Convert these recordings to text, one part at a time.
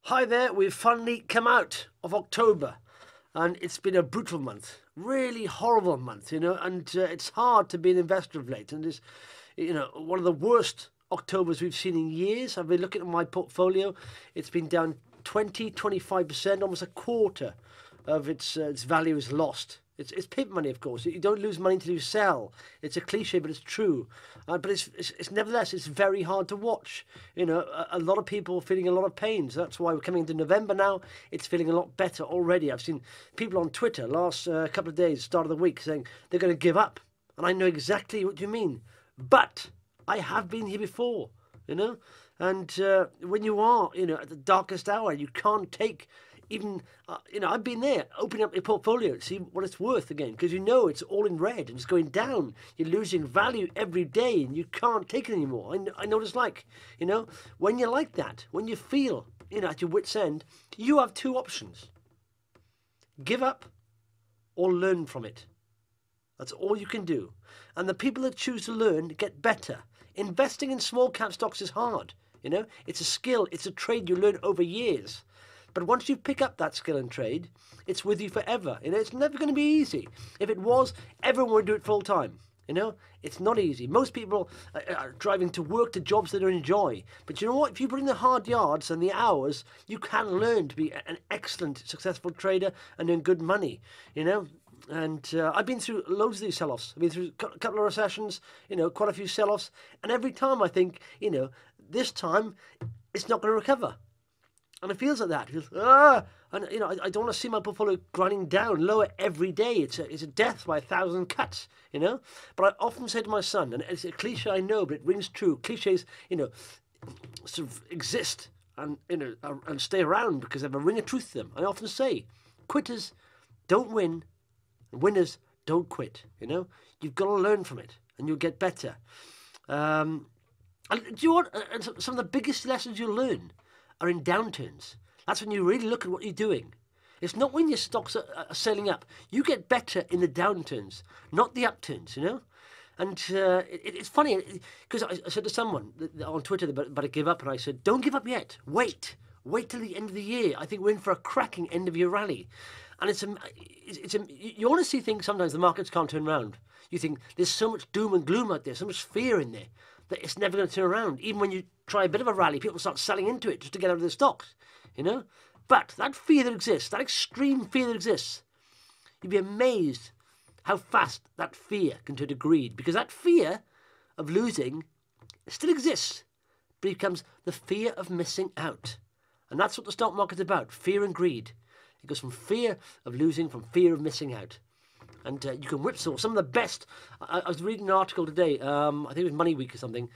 Hi there, we've finally come out of October and it's been a brutal month, really horrible month, and it's hard to be an investor of late. And it's, one of the worst Octobers we've seen in years. I've been looking at my portfolio, it's been down 25%, almost a quarter of its value is lost. It's paper money, of course. You don't lose money until you sell. It's a cliche, but it's true. But it's nevertheless, it's very hard to watch. A lot of people are feeling a lot of pain. So that's why we're coming into November now. It's feeling a lot better already. I've seen people on Twitter last couple of days, start of the week, saying they're going to give up. And I know exactly what you mean. But I have been here before, And when you are, at the darkest hour, you can't take even, I've been there, opening up your portfolio to see what it's worth again, because it's all in red and it's going down. You're losing value every day and you can't take it anymore. I know what it's like, when you're like that, when you feel, at your wit's end, you have two options. Give up or learn from it. That's all you can do. And the people that choose to learn get better. Investing in small cap stocks is hard, It's a skill, it's a trade you learn over years. But once you pick up that skill and trade, it's with you forever. It's never going to be easy. If it was, everyone would do it full time. It's not easy. Most people are driving to work to jobs they don't enjoy. But you know what? If you put in the hard yards and the hours, you can learn to be an excellent, successful trader and earn good money. And I've been through loads of these sell-offs. I've been through a couple of recessions, quite a few sell-offs. And every time I think, this time it's not going to recover. And it feels like that. It feels, and I don't want to see my portfolio grinding down lower every day. It's a death by 1,000 cuts, But I often say to my son, and it's a cliche I know, but it rings true. Cliches, sort of exist and and stay around because they have a ring of truth to them. I often say, quitters don't win, and winners don't quit. You've got to learn from it, and you'll get better. And do you know what? And some of the biggest lessons you'll learn are in downturns. That's when you really look at what you're doing. It's not when your stocks are sailing up. You get better in the downturns, not the upturns, And it's funny, because I said to someone on Twitter about to give up, and I said, don't give up yet. Wait till the end of the year. I think we're in for a cracking end of year rally. And you want to see things sometimes the markets can't turn around. You think there's so much doom and gloom out there, so much fear in there, that it's never going to turn around. Even when you try a bit of a rally, people start selling into it just to get out of the stocks, But that fear that exists, that extreme fear that exists, you'd be amazed how fast that fear can turn to greed. Because that fear of losing still exists, but it becomes the fear of missing out. And that's what the stock market's about, fear and greed. It goes from fear of losing, from fear of missing out. And you can whipsaw some of the best. I was reading an article today, I think it was Money Week or something,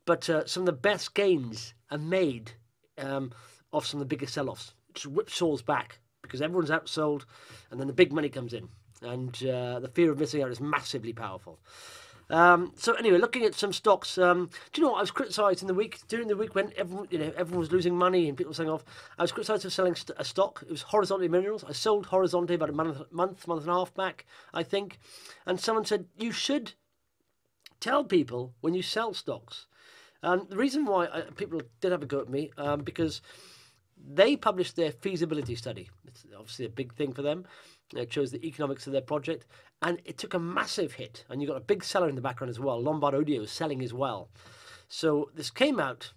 but some of the best gains are made of some of the biggest sell-offs. Just whipsaws back because everyone's outsold and then the big money comes in. And the fear of missing out is massively powerful. So anyway, looking at some stocks, do you know what I was criticised during the week when everyone was losing money and people were selling off. I was criticised for selling a stock. It was Horizonte Minerals. I sold Horizonte about a month and a half back, I think. And someone said, you should tell people when you sell stocks. The reason why people did have a go at me, because they published their feasibility study. It's obviously a big thing for them. It shows the economics of their project, and it took a massive hit. And you got a big seller in the background as well. Lombard Odier is selling as well. So this came out,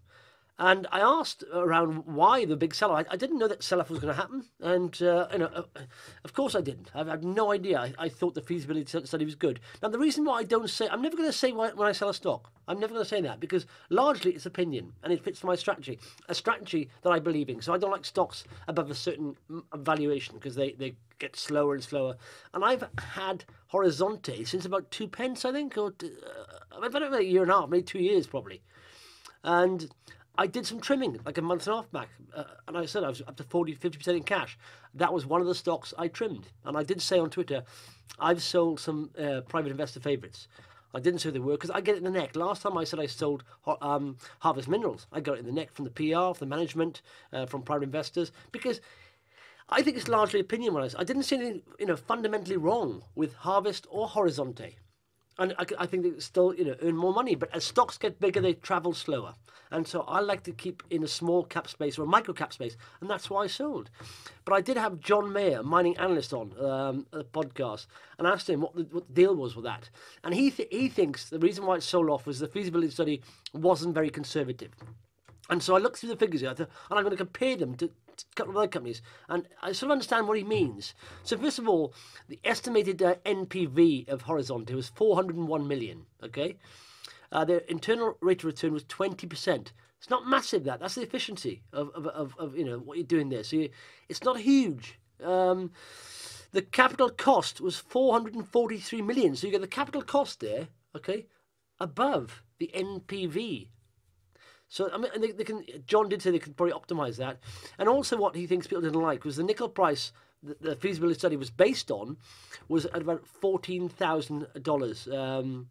and I asked around why the big seller. I didn't know that sell-off was going to happen, and of course I didn't. I had no idea. I thought the feasibility study was good. Now the reason why I don't say, I'm never going to say when I sell a stock. I'm never going to say that because largely it's opinion and it fits my strategy, a strategy that I believe in. So I don't like stocks above a certain valuation because they get slower and slower. And I've had Horizonte since about 2 pence, I think, or I've had it about a year and a half, maybe 2 years probably. And I did some trimming like a month and a half back, and I said I was up to 40-50% in cash. That was one of the stocks I trimmed, and I did say on Twitter, I've sold some private investor favourites. I didn't say who they were because I get it in the neck. Last time I said I sold Harvest Minerals, I got it in the neck from the PR, from the management, from private investors, because I think it's largely opinion. I didn't see anything fundamentally wrong with Harvest or Horizonte. And I think they still, earn more money. But as stocks get bigger, they travel slower. And so I like to keep in a small cap space or a micro cap space, and that's why I sold. But I did have John Mayer, mining analyst, on a podcast, and asked him what the deal was with that. And he thinks the reason why it sold off was the feasibility study wasn't very conservative. And so I looked through the figures here, and I'm going to compare them to a couple of other companies, and I sort of understand what he means. So first of all, the estimated NPV of Horizonte was 401 million. Okay, their internal rate of return was 20%. It's not massive. That's the efficiency of what you're doing there. So it's not huge. The capital cost was 443 million. So you get the capital cost there, okay, above the NPV. So, I mean, they can. John did say they could probably optimise that. And also what he thinks people didn't like was the nickel price the feasibility study was based on was at about $14,000,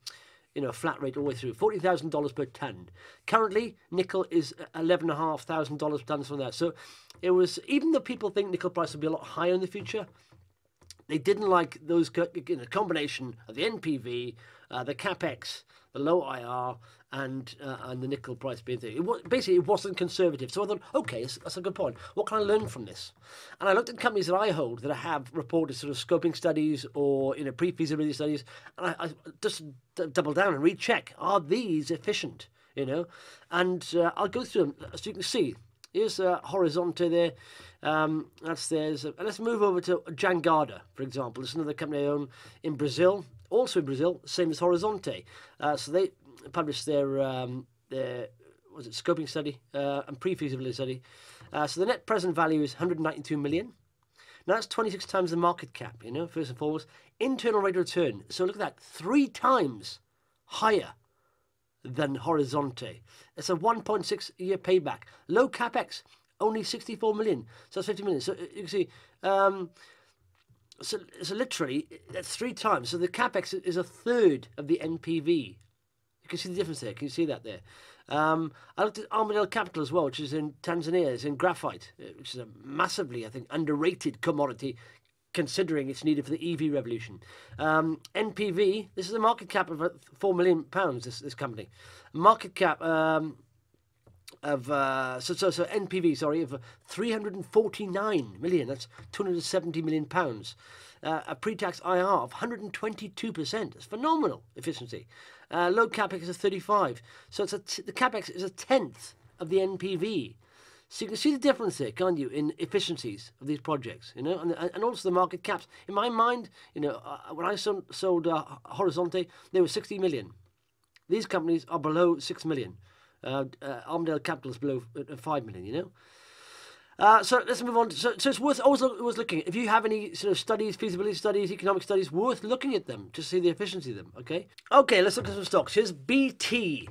flat rate all the way through, $14,000 per tonne. Currently, nickel is $11,500 per tonne from that. So it was, even though people think nickel price will be a lot higher in the future, they didn't like those combination of the NPV, the capex, the low IR, and the nickel price being there. Basically, it wasn't conservative. So I thought, okay, that's a good point. What can I learn from this? And I looked at companies that I hold that have reported sort of scoping studies or pre-feasibility studies, and I just double down and recheck. Are these efficient? And I'll go through them so you can see. Here's Horizonte there. That's theirs. And let's move over to Jangada, for example. This is another company I own in Brazil. Also in Brazil, same as Horizonte. So they published their scoping study and pre-feasibility study. So the net present value is 192 million. Now that's 26 times the market cap, first and foremost. Internal rate of return. So look at that, 3 times higher than Horizonte. It's a 1.6 year payback. Low capex, only 64 million. So that's 50 million. So you can see, so literally that's 3 times. So the capex is a third of the NPV. You can see the difference there. Can you see that there? I looked at Armadale Capital as well, which is in Tanzania. It's in graphite, which is a massively, I think, underrated commodity, considering it's needed for the EV revolution. NPV, this is a market cap of £4 million, this company. Market cap of NPV, sorry, of 349 million. That's 270 million pounds. A pre-tax IR of 122%. It's phenomenal efficiency. Low capex is 35. So the capex is a tenth of the NPV. So you can see the difference there, can't you, in efficiencies of these projects, and also the market caps. In my mind, when I sold Horizonte, they were 60 million. These companies are below 6 million. Armadale Capital is below 5 million, So let's move on. So it's worth always looking. If you have any sort of studies, feasibility studies, economic studies, worth looking at them to see the efficiency of them, okay? Okay, let's look at some stocks. Here's BT.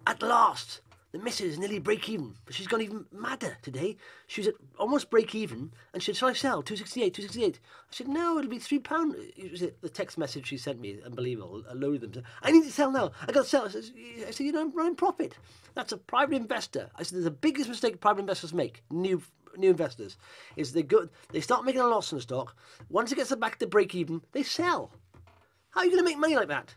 At last, the missus nearly break even, but she's gone even madder today. She was at almost break even, and she said, shall I sell? 268, 268. I said, no, it'll be £3. It was the text message she sent me, unbelievable. I loaded them. I need to sell now. I got to sell. I said, I'm running profit. That's a private investor. I said, the biggest mistake private investors make, new investors, is they start making a loss in the stock. Once it gets back to break even, they sell. How are you going to make money like that?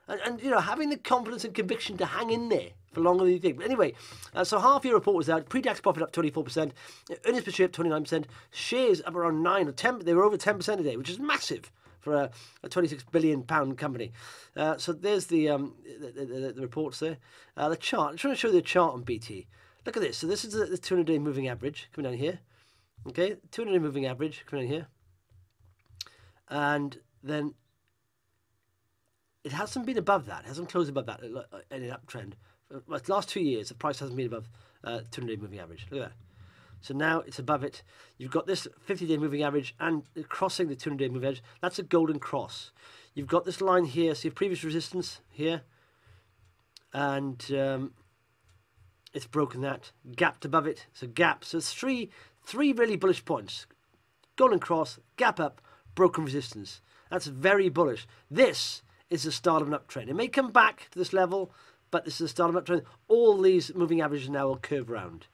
And having the confidence and conviction to hang in there for longer than you think. But anyway, so half-year report was out. Pre-tax profit up 24%. Earnings per share up 29%. Shares up around 9 or 10. They were over 10% today, which is massive for a £26 billion company. So there's the reports there. The chart. I'm trying to show you the chart on BT. Look at this. So this is the 200-day moving average coming down here. Okay, 200-day moving average coming down here. And then it hasn't been above that. It hasn't closed above that in an uptrend. Well, the last 2 years, the price hasn't been above 200-day moving average. Look at that. So now it's above it. You've got this 50-day moving average and crossing the 200-day moving average. That's a golden cross. You've got this line here. So your previous resistance here. And it's broken that. Gapped above it. So gap. So it's three really bullish points. Golden cross, gap up, broken resistance. That's very bullish. This is the start of an uptrend. It may come back to this level, but this is the start of an uptrend. All these moving averages now will curve round.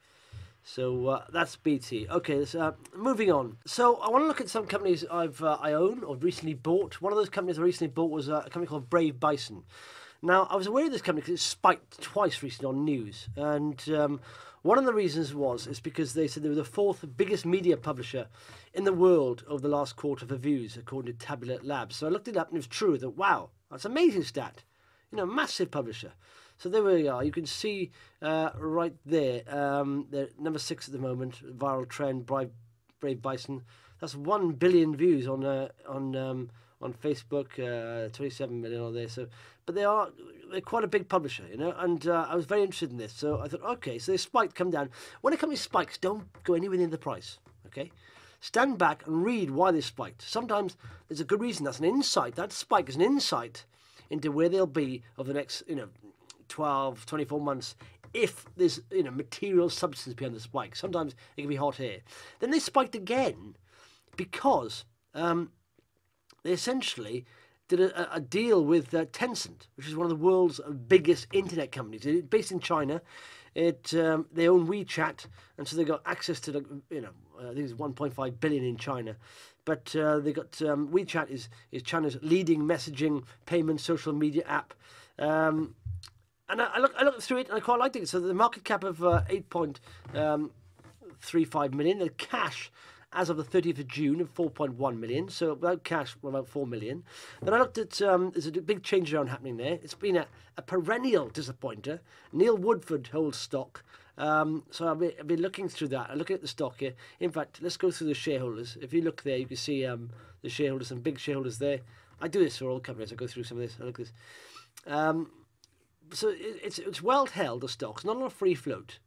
So that's BT. Okay, so, moving on. So I want to look at some companies I own or recently bought. One of those companies I recently bought was a company called Bision. Now, I was aware of this company because it spiked twice recently on news. And one of the reasons is because they said they were the fourth biggest media publisher in the world over the last quarter for views, according to Tabula Labs. So I looked it up and it was true. That, wow, that's an amazing stat. You know, massive publisher. So there we are. You can see right there, they're number 6 at the moment, viral trend, Brave Bision. That's 1 billion views on Facebook, 27 million on there. So, but they're quite a big publisher, you know. And I was very interested in this, so I thought, okay, so they spiked, come down. When a company spikes, don't go anywhere near the price, okay? Stand back and read why they spiked. Sometimes there's a good reason. That's an insight. That spike is an insight into where they'll be over the next, 12, 24 months, if there's material substance behind the spike. Sometimes it can be hot air. Then they spiked again because they essentially did a deal with Tencent, which is one of the world's biggest internet companies. It's based in China. They own WeChat, and so they got access to I think it's 1.5 billion in China. But they got WeChat is China's leading messaging payment social media app. And I looked through it and I quite liked it. So the market cap of 8.35 million, the cash as of the 30th of June of 4.1 million. So without cash, about 4 million. Then I looked at, there's a big change around happening there. It's been a perennial disappointer. Neil Woodford holds stock. So I've been looking through that. I'm looking at the stock here. In fact, let's go through the shareholders. If you look there, you can see the shareholders, some big shareholders there. I do this for all companies. I go through some of this. I look at this. So it's well held, the stocks, not on a free float.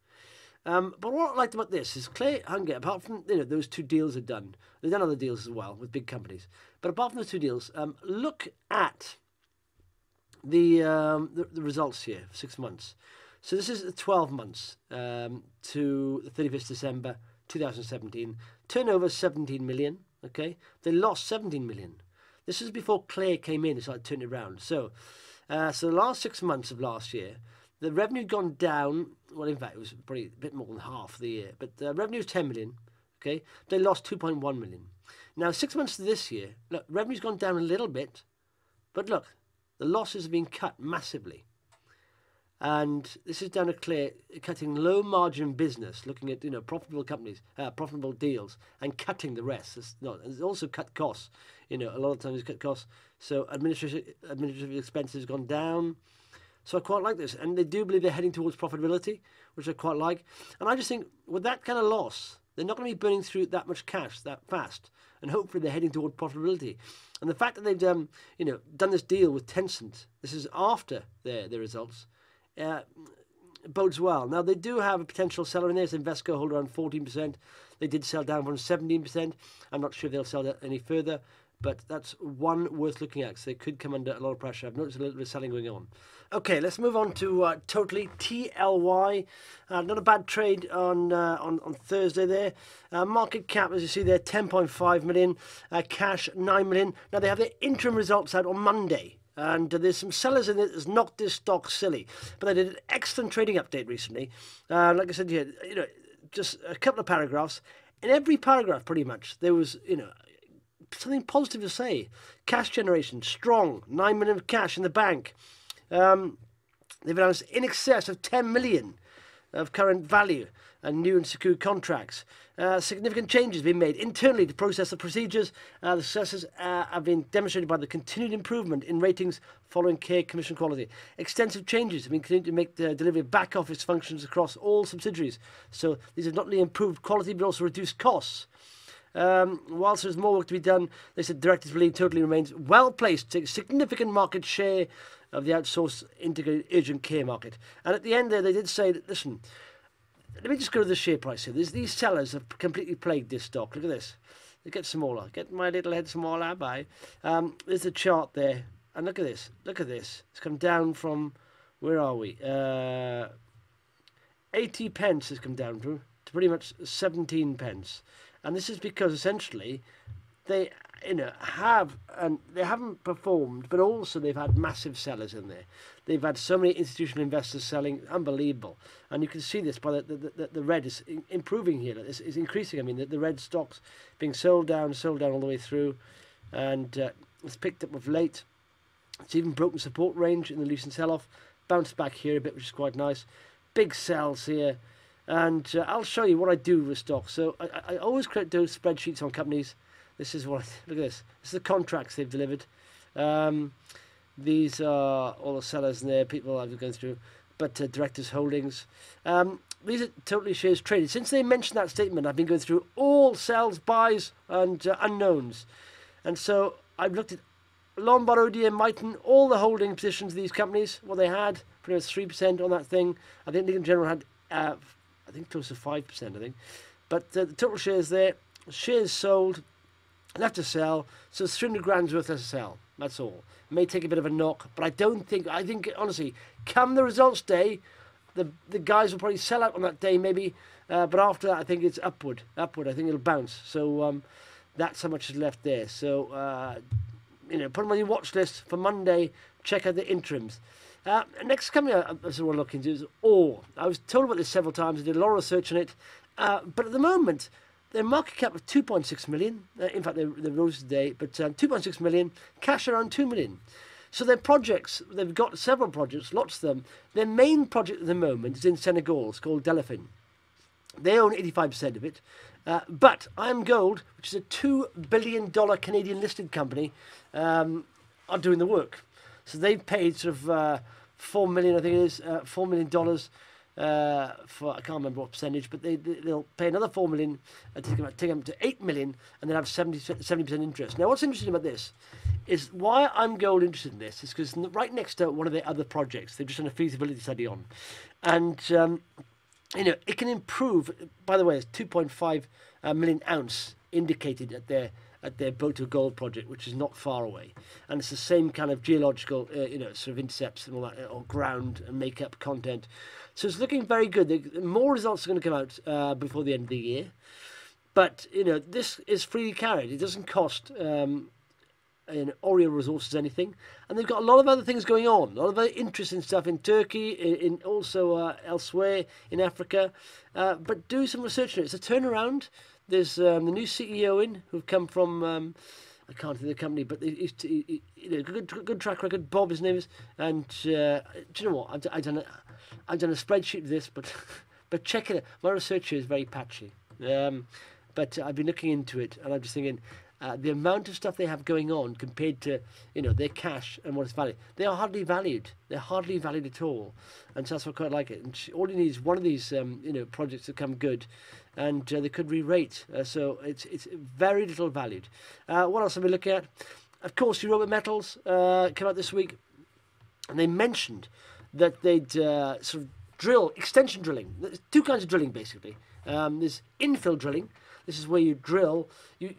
But what I liked about this is Clay Hunger, apart from those 2 deals they've done other deals as well with big companies. But apart from those 2 deals, look at the results here for 6 months. So this is 12 months to the 31st December 2017. Turnover 17 million. Okay, they lost 17 million. This is before Clay came in and started turning it around. So the last 6 months of last year, the revenue had gone down. Well, in fact, it was probably a bit more than half of the year. But the revenue was 10 million. Okay, they lost 2.1 million. Now, 6 months to this year, look, revenue's gone down a little bit. But look, the losses have been cut massively. And this is down to Clay cutting low margin business, looking at profitable companies, profitable deals, and cutting the rest. It's also cut costs. A lot of times it's cut costs. So administrative expenses have gone down. So I quite like this, and they do believe they're heading towards profitability, which I quite like. And I just think with that kind of loss, they're not going to be burning through that much cash that fast, and hopefully they're heading toward profitability. And the fact that they've done this deal with Tencent, this is after their results. Bodes well. Now, they do have a potential seller in there. So Invesco hold around 14%. They did sell down from 17%. I'm not sure if they'll sell that any further, but that's one worth looking at because they could come under a lot of pressure. I've noticed a little bit of selling going on. Okay, let's move on to Tootle, TLY. Not a bad trade on Thursday there. Market cap, as you see there, 10.5 million. Cash, 9 million. Now, they have their interim results out on Monday. And there's some sellers in it that's knocked this stock silly. But they did an excellent trading update recently. Like I said here, just a couple of paragraphs. In every paragraph, pretty much, there was, something positive to say. Cash generation, strong. 9 million of cash in the bank. They've announced in excess of 10 million of current value and new and secured contracts. Significant changes have been made internally to process the procedures. The successes have been demonstrated by the continued improvement in ratings following care commission quality. Extensive changes have been continued to make the delivery of back office functions across all subsidiaries. So these have not only improved quality but also reduced costs. Whilst there's more work to be done, they said directors believe Tootle remains well placed to take significant market share of the outsourced integrated urgent care market. And at the end there, they did say that, listen, let me just go to the share price here. These sellers have completely plagued this stock. Look at this. It gets smaller. Get my little head smaller. Bye. There's the chart there. And look at this. Look at this. It's come down from, where are we? 80 pence has come down to pretty much 17 pence. And this is because essentially they have, and they haven't performed, but also they've had massive sellers in there. They've had so many institutional investors selling, unbelievable. And you can see this by the red is improving here. It's increasing. I mean, the red stocks being sold down all the way through, and it's picked up of late. It's even broken support range in the recent sell-off, bounced back here a bit, which is quite nice. Big sells here, and I'll show you what I do with stocks. So I always create those spreadsheets on companies. This is what, look at this. This is the contracts they've delivered. These are all the sellers in there, people I've been going through, but directors' holdings. These are totally shares traded. Since they mentioned that statement, I've been going through all sells, buys, and unknowns. And so I've looked at Lombard, ODM, Miton, all the holding positions of these companies, what they had, pretty much 3% on that thing. I think Lincoln General had, I think, close to 5%, I think. But the total shares there, shares sold, left to sell, so it's 300 grand's worth left to sell. That's all. It may take a bit of a knock, but I think honestly, come the results day, the guys will probably sell out on that day maybe, but after that I think it's upward. I think it'll bounce. So that's how much is left there. So put them on your watch list for Monday. Check out the interims. Next company I want to look into is Ore. I was told about this several times. I did a lot of research on it, but at the moment, their market cap of 2.6 million. In fact, they rose today, but 2.6 million, cash around 2 million. So their projects, they've got several projects, lots of them. Their main project at the moment is in Senegal. It's called Delafin. They own 85% of it. But IAM Gold, which is a $2 billion Canadian listed company, are doing the work. So they've paid sort of $4 million, I think it is, $4 million for, I can't remember what percentage, but they'll pay another $4 million and take them to $8 million, and then have 70% interest. Now, what's interesting about this is why I'm Gold interested in this is because right next to one of their other projects, they've just done a feasibility study on, and it can improve. By the way, it's 2.5 million ounce indicated at their Boto Gold project, which is not far away, and it's the same kind of geological, sort of intercepts and all that, or ground and makeup content. So it's looking very good. More results are going to come out before the end of the year, but this is freely carried. It doesn't cost Oriole Resources anything, and they've got a lot of other things going on, a lot of other interesting stuff in Turkey, in also elsewhere in Africa. But do some research on it. It's a turnaround. There's the new CEO who've come from I can't think of the company, but he's good track record. Bob, his name is, and do you know what? I've done a spreadsheet of this, but check it out. My research here is very patchy, but I've been looking into it, and I'm just thinking. The amount of stuff they have going on compared to their cash and what it's valued, they are hardly valued. They're hardly valued at all, and so that's why I quite like it. And all you need is one of these projects to come good, and they could re-rate. So it's very little valued. What else have we looking at? Of course, Europe Metals came out this week, and they mentioned that they'd sort of drill extension drilling. There's two kinds of drilling basically. There's infill drilling. This is where you drill,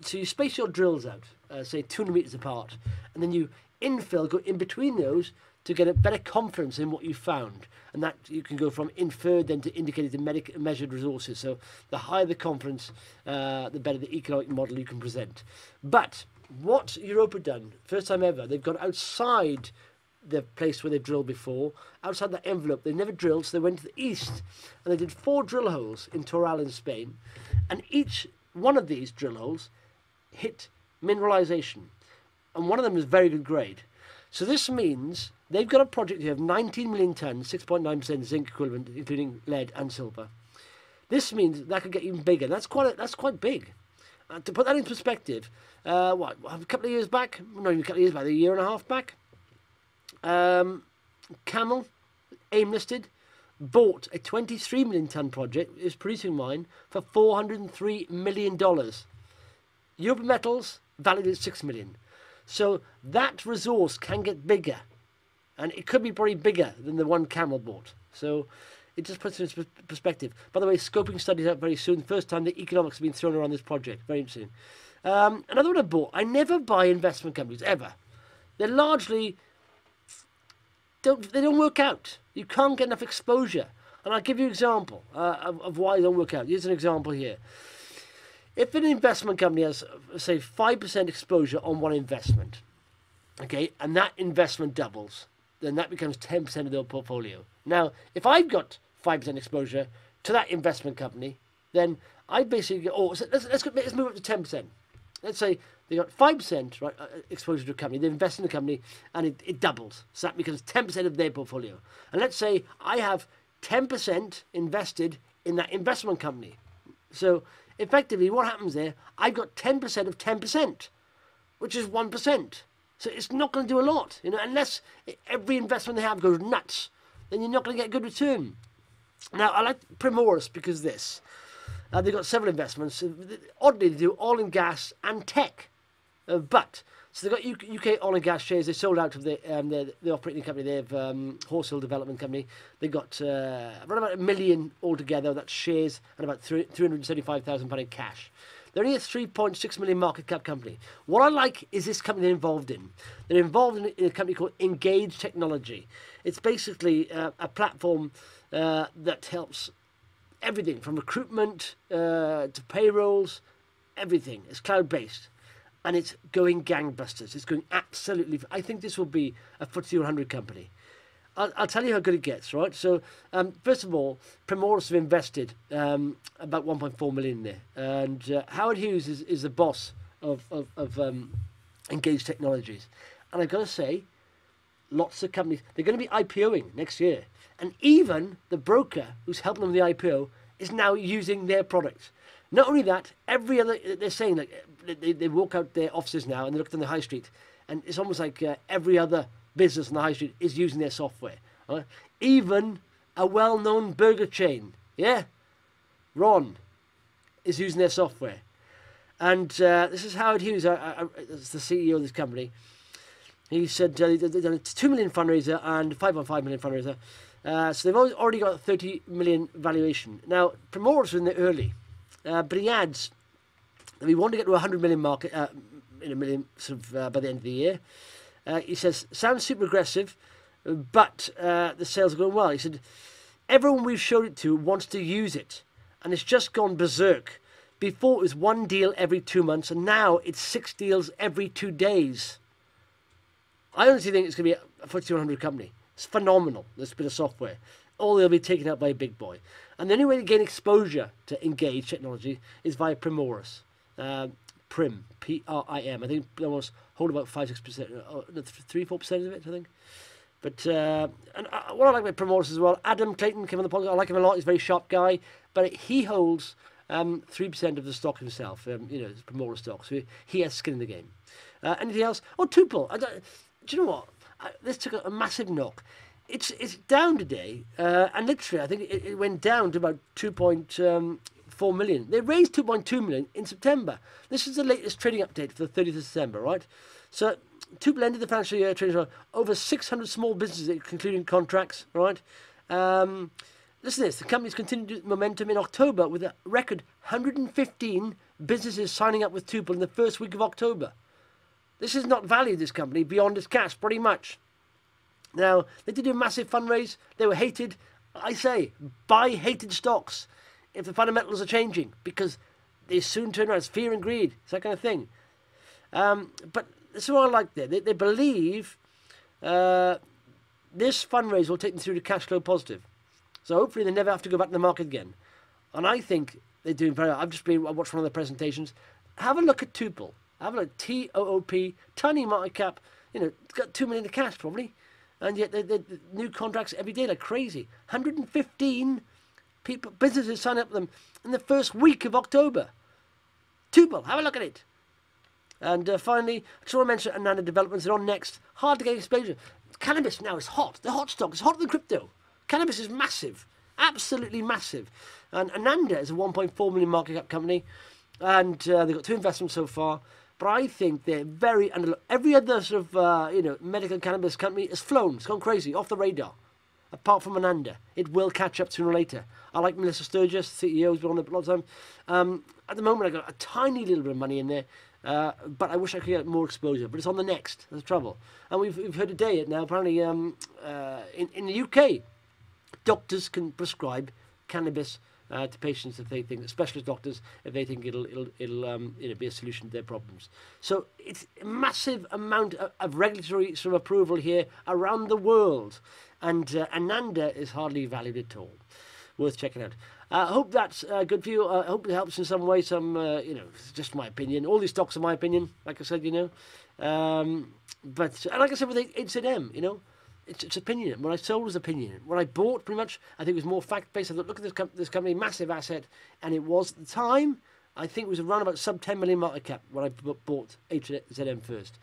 so you space your drills out, say 200 metres apart, and then you infill, go in between those to get a better confidence in what you found. And that you can go from inferred then to indicated to measured resources. So the higher the confidence, the better the economic model you can present. But what Europe have done, first time ever, they've gone outside the place where they've drilled before, outside that envelope. They never drilled, so they went to the east, and they did 4 drill holes in Toral in Spain, and each one of these drill holes hit mineralization, and one of them is very good grade. So this means they've got a project here of 19 million tonnes, 6.9% zinc equivalent, including lead and silver. This means that could get even bigger. That's quite big. To put that in perspective, a couple of years back, not even a couple of years back, a year and a half back, Camel, AIM listed, bought a 23 million tonne project, is producing mine, for $403 million. Europe Metals valued at $6 million. So that resource can get bigger, and it could be probably bigger than the one Camel bought. So it just puts it in perspective. By the way, scoping studies out very soon. First time the economics have been thrown around this project. Very interesting. Another one I bought. I never buy investment companies, ever. They're largely... They don't work out. You can't get enough exposure. And I'll give you an example of why they don't work out. Here's an example here. if an investment company has, say, 5% exposure on one investment, okay, and that investment doubles, then that becomes 10% of their portfolio. Now, if I've got 5% exposure to that investment company, then I basically go, oh, so let's move up to 10%. Let's say they got 5% right, exposure to a company, they invest in the company, and it doubles. So that becomes 10% of their portfolio. And let's say I have 10% invested in that investment company. So effectively, what happens there, I've got 10% of 10%, which is 1%. So it's not going to do a lot, unless every investment they have goes nuts, then you're not going to get a good return. Now, I like Primorus because of this. They've got several investments. Oddly, they do oil and gas and tech. So they've got UK oil and gas shares. They sold out of the operating company. They have Horizonte Development company. They've got around about £1 million altogether. That's shares and about £375,000 in cash. They're only a 3.6 million market cap company. What I like is this company they're involved in. They're involved in a company called Engage Technology. It's basically a platform that helps everything from recruitment to payrolls, everything. It's cloud-based. And it's going gangbusters. It's going absolutely... I think this will be a FTSE 100 company. I'll tell you how good it gets, right? So, first of all, Primorus have invested about 1.4 million there. And Howard Hughes is the boss of Engage Technologies. And I've got to say, lots of companies... They're going to be IPOing next year. And even the broker who's helping them with the IPO is now using their product. Not only that, every other... They're saying, like, they walk out their offices now and they look on the high street. And it's almost like every other business on the high street is using their software. Right? Even a well-known burger chain, Ron, is using their software. And this is Howard Hughes, that's the CEO of this company. He said they've done a 2 million fundraiser and 5.5 million fundraiser. So they've already got 30 million valuation. Now, Primorus are in there early, but he adds that we want to get to 100 million market, in a million sort of by the end of the year. He says, sounds super aggressive, but the sales are going well. He said, everyone we've showed it to wants to use it, and it's just gone berserk. Before it was 1 deal every 2 months, and now it's 6 deals every 2 days. I honestly think it's going to be a FTSE 100 company. It's phenomenal, this bit of software. Or they'll be taken out by a big boy. And the only way to gain exposure to Engage Technology is via Primorus. Prim, P-R-I-M. I think they almost hold about 5-6%, 3-4% of it, I think. But and what I like about Primorus as well, Adam Clayton came on the podcast. I like him a lot. He's a very sharp guy, but he holds 3% of the stock himself. It's Primorus stock, so he has skin in the game. Anything else? Oh, Toople. Do you know what? This took a massive knock. It's down today, and literally, I think it went down to about 2.4 million. They raised 2.2 million in September. This is the latest trading update for the 30th of December, right? So, Toople ended the financial year trading for over 600 small businesses concluding contracts, right? Listen to this. The company's continued momentum in October with a record 115 businesses signing up with Toople in the first week of October. This is not valued, this company, beyond its cash, pretty much. Now, they did do a massive fundraise. They were hated. I say, buy hated stocks if the fundamentals are changing, because they soon turn around. It's fear and greed. It's that kind of thing. But this is what I like there. They believe this fundraise will take them through to cash flow positive. So hopefully they never have to go back to the market again. And I think they're doing very well. I watched one of their presentations. Have a look at Toople. Have a look, T-O-O-P, tiny market cap, it's got 2 million in cash probably, and yet the new contracts every day like crazy. 115 businesses sign up with them in the first week of October. Toople, have a look at it. And finally, I just want to mention Ananda Developments. They're on next. Hard to get exposure. Cannabis now is hot. The hot stock is hotter than crypto. Cannabis is massive, absolutely massive. And Ananda is a 1.4 million market cap company, and they've got 2 investments so far. But I think they're very under. Every other sort of medical cannabis company has flown. It's gone crazy, off the radar. Apart from Ananda, it will catch up sooner or later. I like Melissa Sturgis, CEO, who's been on there a lot of time. At the moment, I got a tiny little bit of money in there, but I wish I could get more exposure. But it's on the next. That's the trouble. And we've heard today now. Apparently, in the UK, doctors can prescribe cannabis to patients if they think, specialist doctors, if they think it'll be a solution to their problems. So it's a massive amount of regulatory sort of approval here around the world, and Ananda is hardly valued at all. Worth checking out. I hope that's good for you. I hope it helps in some way. It's just my opinion. All these stocks are my opinion, like I said, But like I said with HZM, it's opinion. What I sold was opinion. What I bought, pretty much, I think was more fact-based. I thought, look at this company, massive asset, and it was at the time. I think it was around about sub 10 million market cap when I bought HZM first.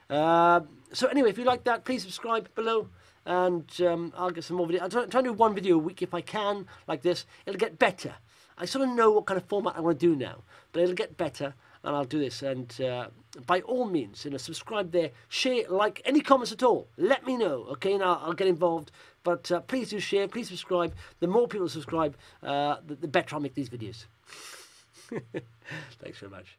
So anyway, if you like that, please subscribe below. And I'll get some more videos. I'll try and do one video a week if I can, like this. It'll get better. I sort of know what kind of format I want to do now, but it'll get better, and I'll do this. And by all means, subscribe there, share, like, any comments at all. Let me know, okay? And I'll get involved. But please do share, please subscribe. The more people subscribe, the better I'll make these videos. Thanks very much.